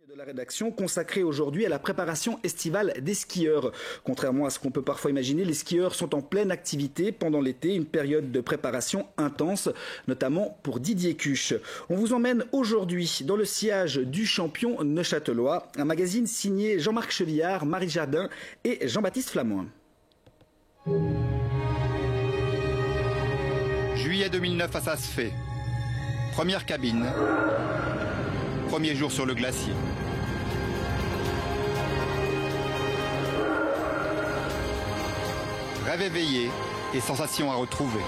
De la rédaction consacrée aujourd'hui à la préparation estivale des skieurs. Contrairement à ce qu'on peut parfois imaginer, les skieurs sont en pleine activité pendant l'été, une période de préparation intense, notamment pour Didier Cuche. On vous emmène aujourd'hui dans le sillage du champion neuchâtelois, un magazine signé Jean-Marc Chevillard, Marie Jardin et Jean-Baptiste Flamoin. Juillet 2009 à Saas-Fee. Première cabine. Premier jour sur le glacier. Rêve éveillé et sensations à retrouver.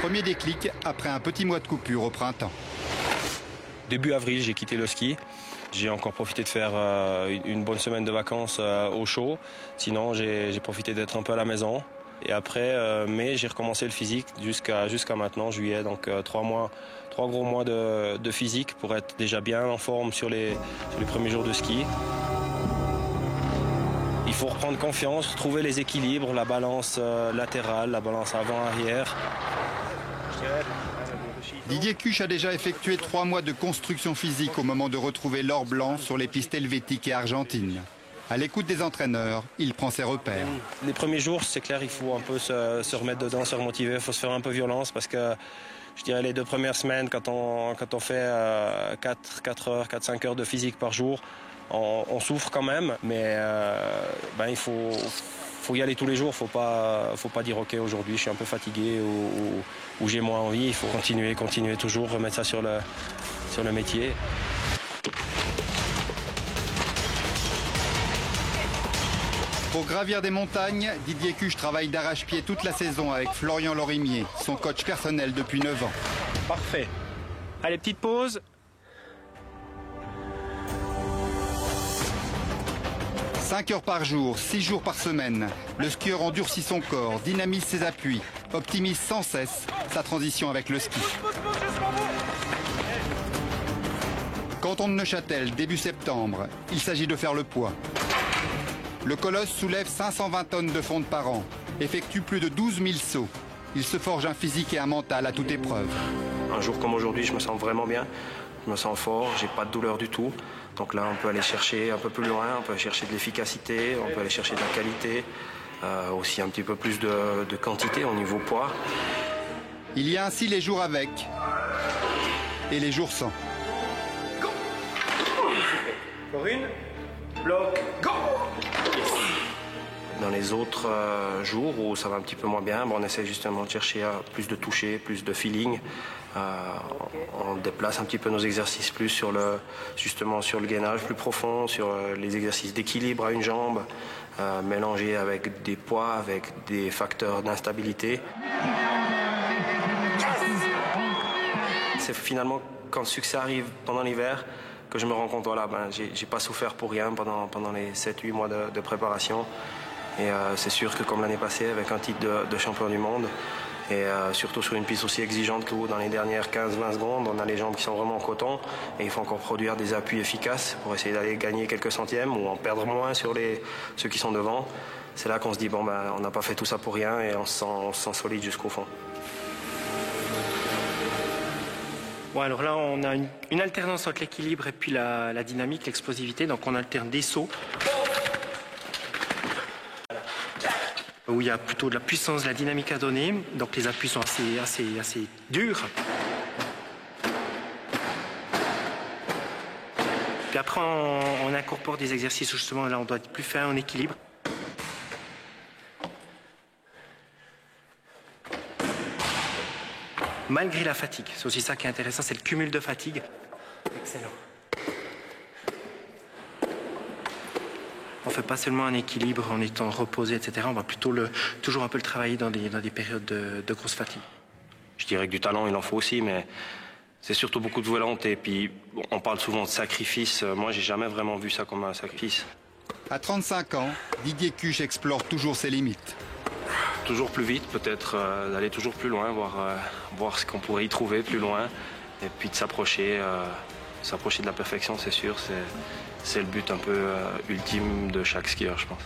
Premier déclic après un petit mois de coupure au printemps. Début avril, j'ai quitté le ski. J'ai encore profité de faire une bonne semaine de vacances au chaud. Sinon, j'ai profité d'être un peu à la maison. Et après mai, j'ai recommencé le physique jusqu'à maintenant, juillet. Donc 3 gros mois de physique pour être déjà bien en forme sur les premiers jours de ski. Il faut reprendre confiance, trouver les équilibres, la balance latérale, la balance avant-arrière. Didier Cuche a déjà effectué 3 mois de construction physique au moment de retrouver l'or blanc sur les pistes helvétiques et argentines. À l'écoute des entraîneurs, il prend ses repères. Les premiers jours, c'est clair, il faut un peu se remettre dedans, se remotiver, il faut se faire un peu violence parce que je dirais les 2 premières semaines, quand on fait 4-5 heures de physique par jour, on souffre quand même, mais il faut y aller tous les jours, faut pas dire ok aujourd'hui je suis un peu fatigué ou j'ai moins envie, il faut continuer toujours, remettre ça sur le métier. Pour gravir des montagnes, Didier Cuche travaille d'arrache-pied toute la saison avec Florian Lorimier, son coach personnel depuis 9 ans. Parfait. Allez, petite pause. 5 heures par jour, 6 jours par semaine, le skieur endurcit son corps, dynamise ses appuis, optimise sans cesse sa transition avec le ski. Canton de Neuchâtel, début septembre, il s'agit de faire le poids. Le colosse soulève 520 tonnes de fonte par an, effectue plus de 12 000 sauts. Il se forge un physique et un mental à toute épreuve. Un jour comme aujourd'hui, je me sens vraiment bien, je me sens fort, j'ai pas de douleur du tout. Donc là, on peut aller chercher un peu plus loin, on peut aller chercher de l'efficacité, on peut aller chercher de la qualité, aussi un petit peu plus de quantité au niveau poids. Il y a ainsi les jours avec et les jours sans. Corinne, bloc, go! Dans les autres jours où ça va un petit peu moins bien, on essaie justement de chercher plus de toucher, plus de feeling. On déplace un petit peu nos exercices plus sur le gainage plus profond, sur les exercices d'équilibre à une jambe, mélangés avec des poids, avec des facteurs d'instabilité. C'est finalement quand le succès arrive pendant l'hiver que je me rends compte, j'ai pas souffert pour rien pendant les 7-8 mois de préparation. Et c'est sûr que comme l'année passée, avec un titre de champion du monde, et surtout sur une piste aussi exigeante que dans les dernières 15-20 secondes, on a les jambes qui sont vraiment en coton et il faut encore produire des appuis efficaces pour essayer d'aller gagner quelques centièmes ou en perdre moins sur ceux qui sont devant. C'est là qu'on se dit, on n'a pas fait tout ça pour rien et on se sent solide jusqu'au fond. Bon, alors là, on a une alternance entre l'équilibre et puis la dynamique, l'explosivité. Donc on alterne des sauts où il y a plutôt de la puissance, de la dynamique à donner. Donc les appuis sont assez durs. Puis après, on incorpore des exercices où justement là, on doit être plus fin en équilibre. Malgré la fatigue, c'est aussi ça qui est intéressant, c'est le cumul de fatigue. Excellent. On ne fait pas seulement un équilibre en étant reposé, etc. On va plutôt toujours un peu le travailler dans des périodes de grosse fatigue. Je dirais que du talent, il en faut aussi, mais c'est surtout beaucoup de volonté. Et puis, on parle souvent de sacrifice. Moi, j'ai jamais vraiment vu ça comme un sacrifice. À 35 ans, Didier Cuche explore toujours ses limites. Toujours plus vite, peut-être d'aller toujours plus loin, voir ce qu'on pourrait y trouver plus loin. Et puis de s'approcher de la perfection, c'est sûr. C'est le but un peu ultime de chaque skieur, je pense.